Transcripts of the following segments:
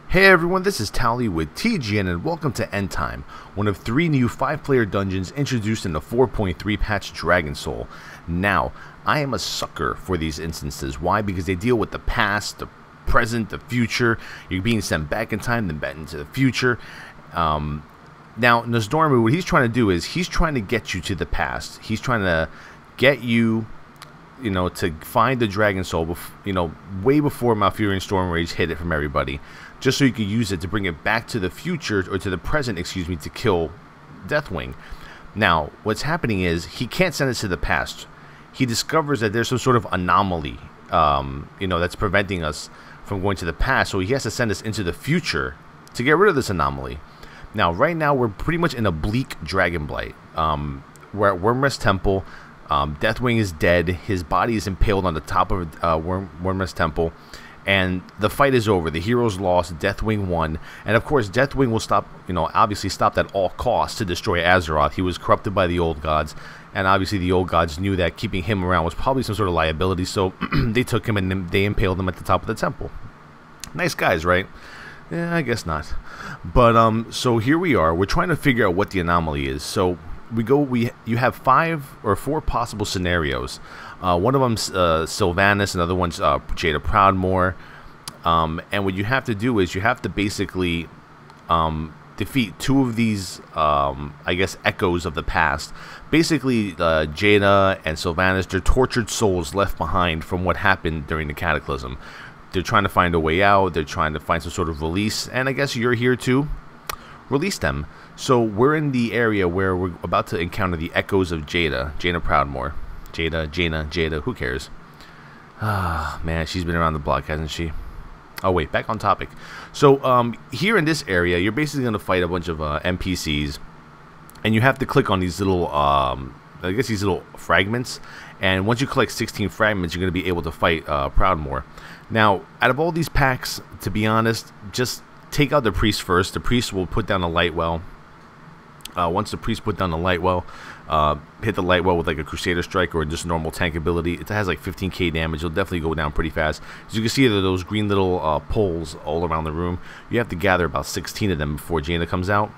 Hey everyone, this is Towelliee with TGN and welcome to End Time, one of 3 new 5-player dungeons introduced in the 4.3 patch Dragon Soul. Now, I am a sucker for these instances. Why? Because they deal with the past, the present, the future. You're being sent back in time, then back into the future. Now, Nozdormu, what he's trying to do is he's trying to get you to the past. He's trying to get you, to find the Dragon Soul, way before Malfurion Stormrage hid it from everybody, just so you could use it to bring it back to the future, or to the present, excuse me, to kill Deathwing. Now, what's happening is he can't send it to the past. He discovers that there's some sort of anomaly, that's preventing us from going to the past, so he has to send us into the future to get rid of this anomaly. Now, right now, we're pretty much in a bleak Dragonblight. We're at Wyrmrest Temple. Deathwing is dead. His body is impaled on the top of Wyrmrest Temple. And the fight is over. The heroes lost. Deathwing won. And of course, Deathwing will stop, obviously stopped at all costs to destroy Azeroth. He was corrupted by the old gods. And obviously, the old gods knew that keeping him around was probably some sort of liability. So they took him and they impaled him at the top of the temple. Nice guys, right? Yeah, I guess not. But so here we are. We're trying to figure out what the anomaly is. So you have 5 or 4 possible scenarios. One of them's Sylvanas, another one's Jada Proudmoore. And what you have to do is you have to basically defeat 2 of these, I guess, echoes of the past. Basically, Jada and Sylvanas, they're tortured souls left behind from what happened during the Cataclysm. They're trying to find a way out. They're trying to find some sort of release. And I guess you're here to release them. So we're in the area where we're about to encounter the echoes of Jada Proudmoore. Jada, who cares? Ah, man, she's been around the block, hasn't she? Oh, wait, back on topic. So, here in this area, you're basically going to fight a bunch of NPCs, and you have to click on these little, these little fragments, and once you collect 16 fragments, you're going to be able to fight Proudmoore. Now, out of all these packs, to be honest, just take out the priest first. The priest will put down a light well. Once the priest put down the light well, hit the light well with like a Crusader Strike or just normal tank ability. It has like 15k damage. It'll definitely go down pretty fast. As you can see, there are those green little poles all around the room. You have to gather about 16 of them before Jaina comes out.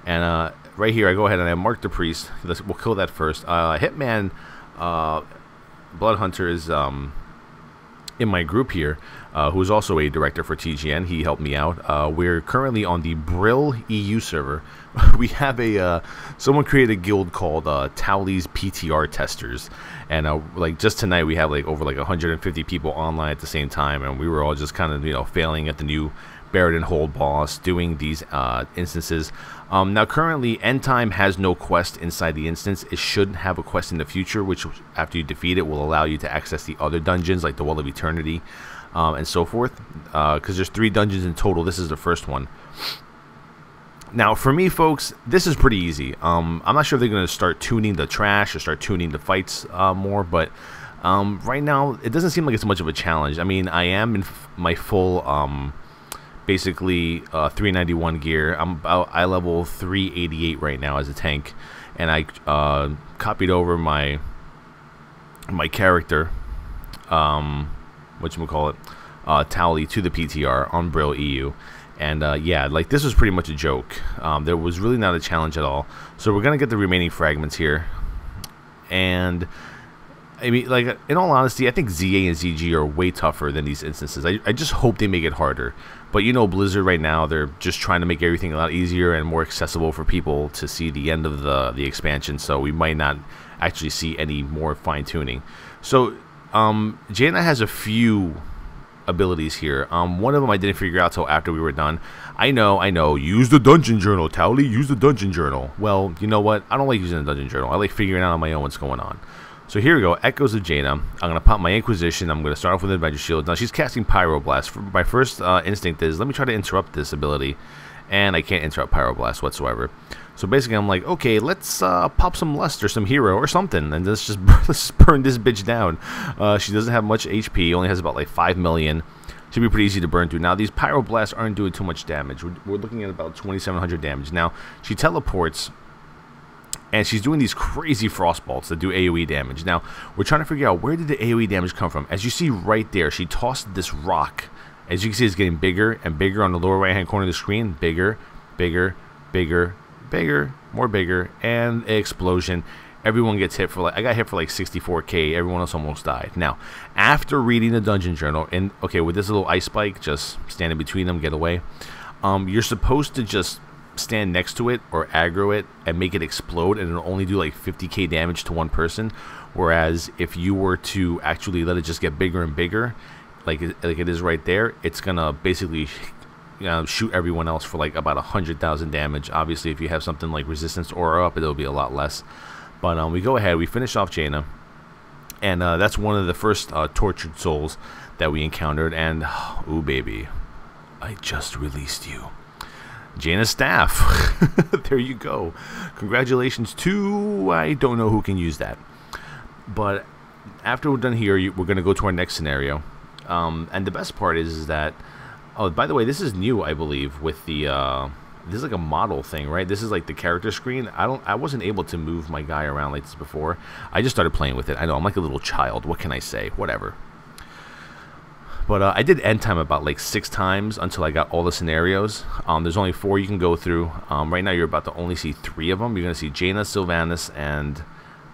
And right here, I go ahead and I mark the priest. We'll kill that first. Hitman Bloodhunter is in my group here, who is also a director for TGN. He helped me out. We're currently on the Brill EU server. We have someone created a guild called Towellee's PTR Testers, and like just tonight we have like over like 150 people online at the same time, and we were all just kind of failing at the new Barrett Hold boss, doing these instances. Now currently End Time has no quest inside the instance. It should have a quest in the future, which after you defeat it will allow you to access the other dungeons like the Well of Eternity and so forth, because there's 3 dungeons in total. This is the first one. Now for me, folks, this is pretty easy. I'm not sure if they're going to start tuning the trash or start tuning the fights more, but right now it doesn't seem like it's much of a challenge. I mean, I am in my full basically 391 gear. I'm about eye level 388 right now as a tank, and I copied over my character, whatchamacallit, Towelliee, to the PTR on Brill EU. And yeah, like this was pretty much a joke. There was really not a challenge at all. So we're gonna get the remaining fragments here, and I mean, like, in all honesty, I think ZA and ZG are way tougher than these instances. I just hope they make it harder. But Blizzard right now, they're just trying to make everything a lot easier and more accessible for people to see the end of the expansion. So we might not actually see any more fine-tuning. So Jaina has a few abilities here. One of them I didn't figure out till after we were done. I know. Use the dungeon journal, Towelliee. Use the dungeon journal. Well, you know what? I don't like using the dungeon journal. I like figuring out on my own what's going on. So here we go, Echoes of Jaina. I'm going to pop my Inquisition. I'm going to start off with Adventure Shield. Now she's casting Pyroblast. My first instinct is, let me try to interrupt this ability. And I can't interrupt Pyroblast whatsoever. So basically I'm like, okay, let's pop some Lust or some Hero or something. And let's just burn this bitch down. She doesn't have much HP. Only has about like 5 million. Should be pretty easy to burn through. Now these Pyroblasts aren't doing too much damage. We're looking at about 2,700 damage. Now she teleports And she's doing these crazy frost bolts that do AoE damage. Now, we're trying to figure out where did the AoE damage come from. As you see right there, she tossed this rock. As you can see, it's getting bigger and bigger on the lower right-hand corner of the screen. Bigger, bigger, bigger, bigger, more bigger, and an explosion. Everyone gets hit for like, I got hit for like 64k. Everyone else almost died. Now, after reading the dungeon journal, and okay, with this little ice spike, just stand in between them, get away. You're supposed to just stand next to it or aggro it and make it explode, and it'll only do like 50k damage to one person. Whereas if you were to actually let it just get bigger and bigger, like it is right there, it's gonna basically shoot everyone else for like about 100,000 damage. Obviously, if you have something like resistance aura up, it'll be a lot less. But we go ahead, we finish off Jaina, and that's one of the first tortured souls that we encountered. And ooh baby, I just released you, Jaina's staff. There you go. Congratulations to, I don't know who can use that. But after we're done here, we're going to go to our next scenario. And the best part is that, oh, by the way, this is new, I believe, with the, this is like a model thing, right? This is like the character screen. I wasn't able to move my guy around like this before. I just started playing with it. I know, I'm like a little child. What can I say? Whatever. But I did end time about like 6 times until I got all the scenarios. There's only 4 you can go through. Right now, you're about to only see 3 of them. You're going to see Jaina, Sylvanas, and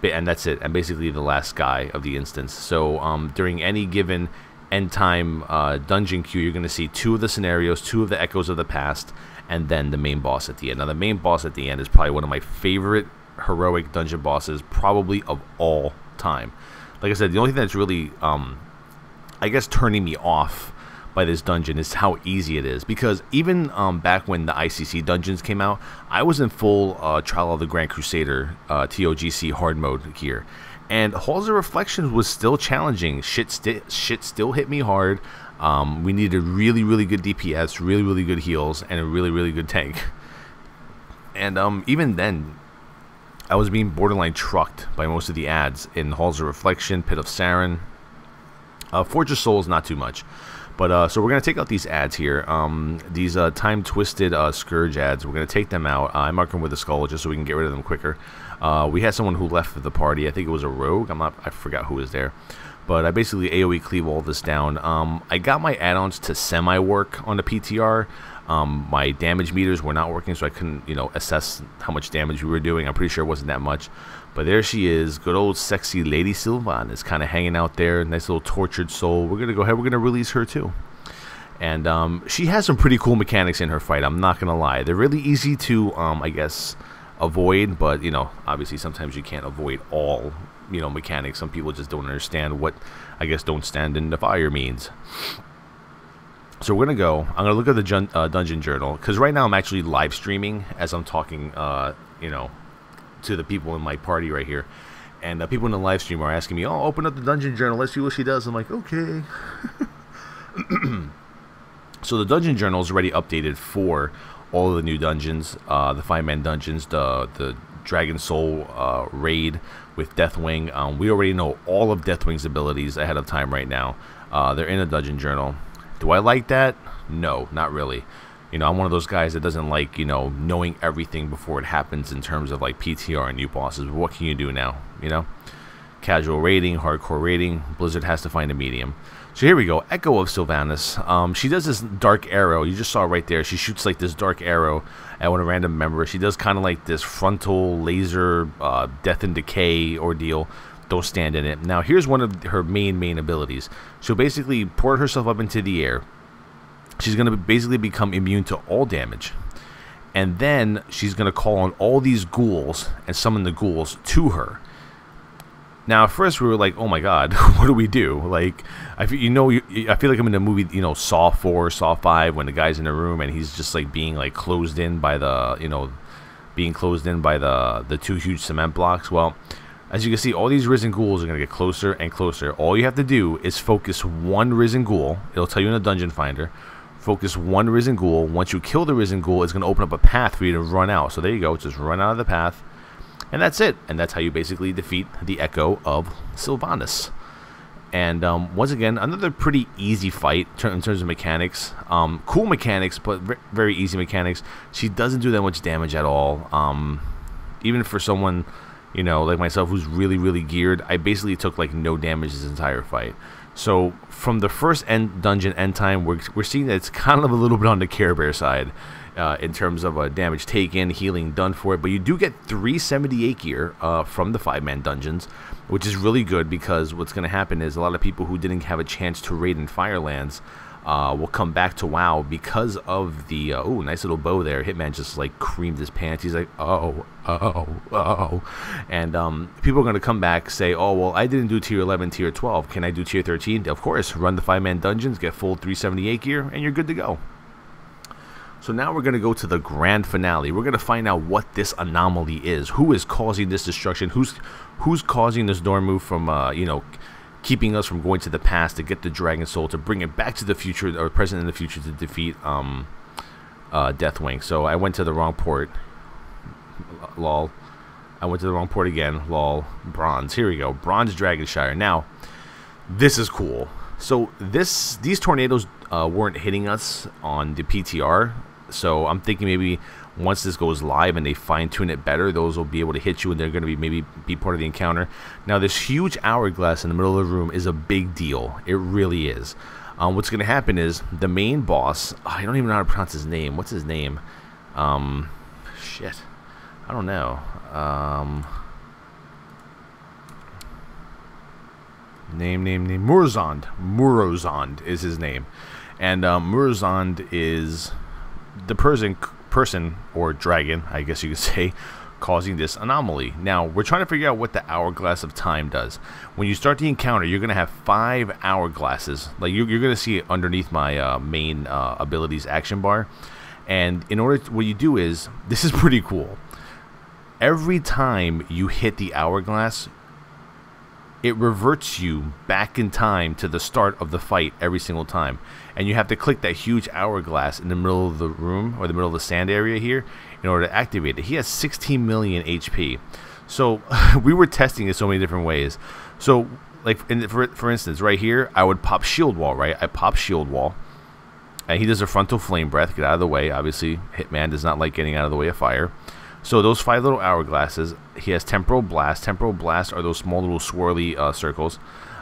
that's it. And basically the last guy of the instance. So during any given end time dungeon queue, you're going to see 2 of the scenarios, 2 of the echoes of the past, and then the main boss at the end. Now, the main boss at the end is probably one of my favorite heroic dungeon bosses, probably of all time. Like I said, the only thing that's really, I guess, turning me off by this dungeon is how easy it is. Because even back when the ICC dungeons came out, I was in full Trial of the Grand Crusader TOGC hard mode here. And Halls of Reflections was still challenging. Shit still hit me hard. We needed really, really good DPS, really, really good heals, and a really, really good tank. And even then, I was being borderline trucked by most of the ads in Halls of Reflection, Pit of Saren. Fortress Souls, not too much. But so we're going to take out these ads here. These time-twisted Scourge ads, we're going to take them out. I mark them with a skull just so we can get rid of them quicker. We had someone who left the party. I think it was a rogue. I forgot who was there. But I basically AoE cleave all this down. I got my add-ons to semi-work on the PTR. My damage meters were not working, so I couldn't, assess how much damage we were doing. I'm pretty sure it wasn't that much. But there she is, good old sexy Lady Sylvanas, kind of hanging out there. Nice little tortured soul. We're going to go ahead, we're going to release her too. And she has some pretty cool mechanics in her fight, I'm not going to lie. They're really easy to, I guess, avoid. But, obviously sometimes you can't avoid all, mechanics. Some people just don't understand what, I guess, don't stand in the fire means. So we're going to go. I'm going to look at the dungeon journal. Because right now I'm actually live streaming as I'm talking, to the people in my party right here. And people in the live stream are asking me, oh, open up the dungeon journal, let's see what she does. I'm like, okay. So the dungeon journal is already updated for all of the new dungeons, the 5-man dungeons, the Dragon Soul raid with Deathwing. We already know all of Deathwing's abilities ahead of time right now. They're in a dungeon journal. Do I like that? No, not really. I'm one of those guys that doesn't like, knowing everything before it happens in terms of like PTR and new bosses. But what can you do now? Casual rating, hardcore rating. Blizzard has to find a medium. So here we go. Echo of Sylvanas. She does this dark arrow. You just saw right there. She shoots like this dark arrow at one random member. She does kind of like this frontal laser death and decay ordeal. Don't stand in it. Now here's one of her main abilities. She'll basically port herself up into the air. She's going to basically become immune to all damage. And then she's going to call on all these ghouls and summon the ghouls to her. Now, at first we were like, oh my god, what do we do? Like, I feel like I'm in the movie, Saw 4, Saw 5, when the guy's in the room and he's just like being like closed in by the, the 2 huge cement blocks. Well, as you can see, all these risen ghouls are going to get closer and closer. All you have to do is focus one risen ghoul. It'll tell you in the dungeon finder. Focus one risen ghoul. Once you kill the risen ghoul, it's going to open up a path for you to run out. So there you go. Just run out of the path. And that's it. And that's how you basically defeat the Echo of Sylvanas. And once again, another pretty easy fight in terms of mechanics. Cool mechanics, but very easy mechanics. She doesn't do that much damage at all. even for someone, you know, like myself who's really geared, I basically took like no damage this entire fight. So from the first dungeon end time, we're seeing that it's kind of a little bit on the Care Bear side in terms of damage taken, healing done for it. But you do get 378 gear from the 5-man dungeons, which is really good, because what's going to happen is a lot of people who didn't have a chance to raid in Firelands will come back to WoW because of the oh, nice little bow there. Hitman just like creamed his pants. He's like, oh, and people are going to come back, say, oh, well, I didn't do tier 11, tier 12, can I do tier 13? Of course, run the 5-man dungeons, get full 378 gear, and you're good to go. So now we're going to go to the grand finale. We're going to find out what this anomaly is, who is causing this destruction, who's causing this Nozdormu from you know, keeping us from going to the past to get the Dragon Soul, to bring it back to the future, or present in the future, to defeat Deathwing. So I went to the wrong port. Lol. I went to the wrong port again. Lol. Bronze. Here we go. Bronze Dragonshire. Now, this is cool. So these tornadoes weren't hitting us on the PTR. So I'm thinking maybe once this goes live and they fine-tune it better, those will be able to hit you, and they're going to be be part of the encounter. Now, this huge hourglass in the middle of the room is a big deal. It really is. What's going to happen is the main boss, I don't even know how to pronounce his name. What's his name? Shit. I don't know. Name. Murozond is his name. And Murozond is the person or dragon, I guess you could say, causing this anomaly. Now, we're trying to figure out what the Hourglass of Time does. When you start the encounter, you're going to have 5 hourglasses. Like, you're going to see it underneath my main abilities action bar. And in order to, what you do is, this is pretty cool. Every time you hit the hourglass, it reverts you back in time to the start of the fight every single time. And you have to click that huge hourglass in the middle of the room, or the middle of the sand area here, in order to activate it. He has 16 million HP. So we were testing it so many different ways. So like for instance, right here, I would pop shield wall, right? I pop shield wall, and he does a frontal flame breath. Get out of the way. Obviously, Hitman does not like getting out of the way of fire. So those 5 little hourglasses, he has temporal blast. Temporal blast are those small little swirly circles.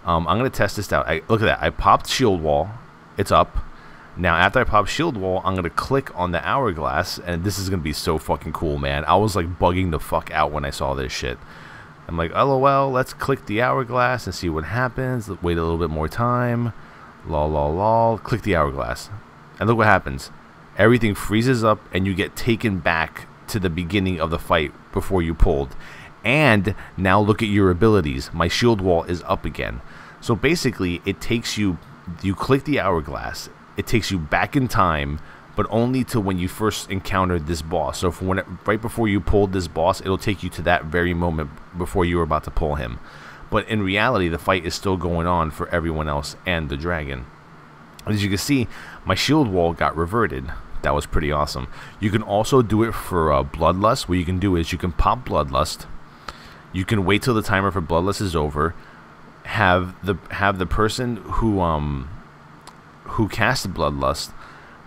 I'm going to test this out. Look at that. I popped shield wall. It's up. Now, after I pop shield wall, I'm going to click on the hourglass, and this is going to be so fucking cool, man. I was like bugging the fuck out when I saw this shit. I'm like, LOL, let's click the hourglass and see what happens. Wait a little bit more time. Lol. Click the hourglass. And look what happens. Everything freezes up, and you get taken back to the beginning of the fight before you pulled. And now look at your abilities. My shield wall is up again. So basically, it takes you click the hourglass, it takes you back in time, but only to when you first encountered this boss. So from right before you pulled this boss, it'll take you to that very moment before you were about to pull him. But in reality, the fight is still going on for everyone else and the dragon. As you can see, my shield wall got reverted. That was pretty awesome. You can also do it for Bloodlust. What you can do is you can pop Bloodlust. You can wait till the timer for Bloodlust is over. Have the person who cast Bloodlust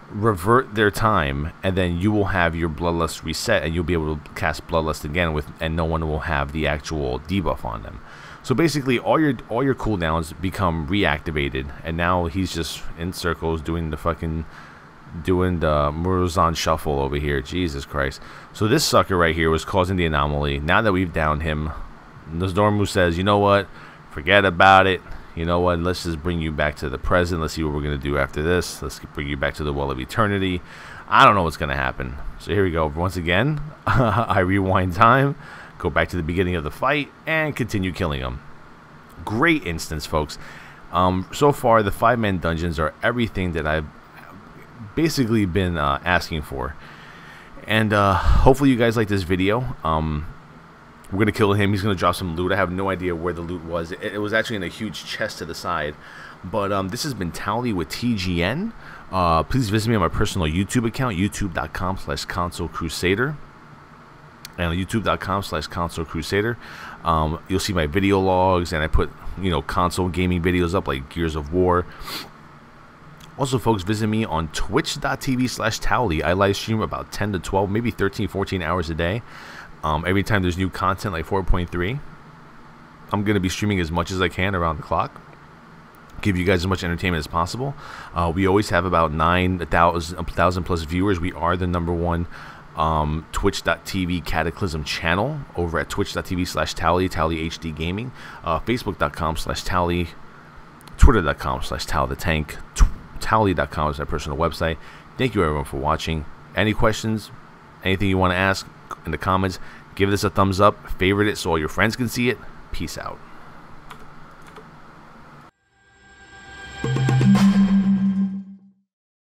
revert their time, and then you will have your Bloodlust reset, and you'll be able to cast Bloodlust again and no one will have the actual debuff on them. So basically, all your cooldowns become reactivated, and now he's just in circles doing the Murozond shuffle over here. Jesus Christ. So this sucker right here was causing the anomaly. Now that we've downed him, Nozdormu says, you know what? Forget about it. You know what? Let's just bring you back to the present. Let's see what we're going to do after this. Let's bring you back to the Well of Eternity. I don't know what's going to happen. So here we go. Once again, I rewind time, go back to the beginning of the fight, and continue killing him. Great instance, folks. So far, the 5-man dungeons are everything that I've basically been asking for. And hopefully you guys like this video. We're going to kill him. He's going to drop some loot. I have no idea where the loot was. It was actually in a huge chest to the side. But this has been Towelliee with TGN. Please visit me on my personal YouTube account, youtube.com/consolecrusader. And youtube.com/consolecrusader. You'll see my video logs, and I put, console gaming videos up like Gears of War. Also, folks, visit me on twitch.tv/Towelliee. I live stream about 10 to 12, maybe 13, 14 hours a day. Every time there's new content like 4.3, I'm going to be streaming as much as I can around the clock. Give you guys as much entertainment as possible. We always have about 9,000 plus viewers. We are the #1 Twitch.tv Cataclysm channel over at twitch.tv/Towelliee, Towelliee HD Gaming, Facebook.com/Towelliee, Twitter.com/Towelliee the Tank, Towelliee.com is my personal website. Thank you everyone for watching. Any questions, anything you want to ask in the comments, give this a thumbs up, favorite it so all your friends can see it. Peace out.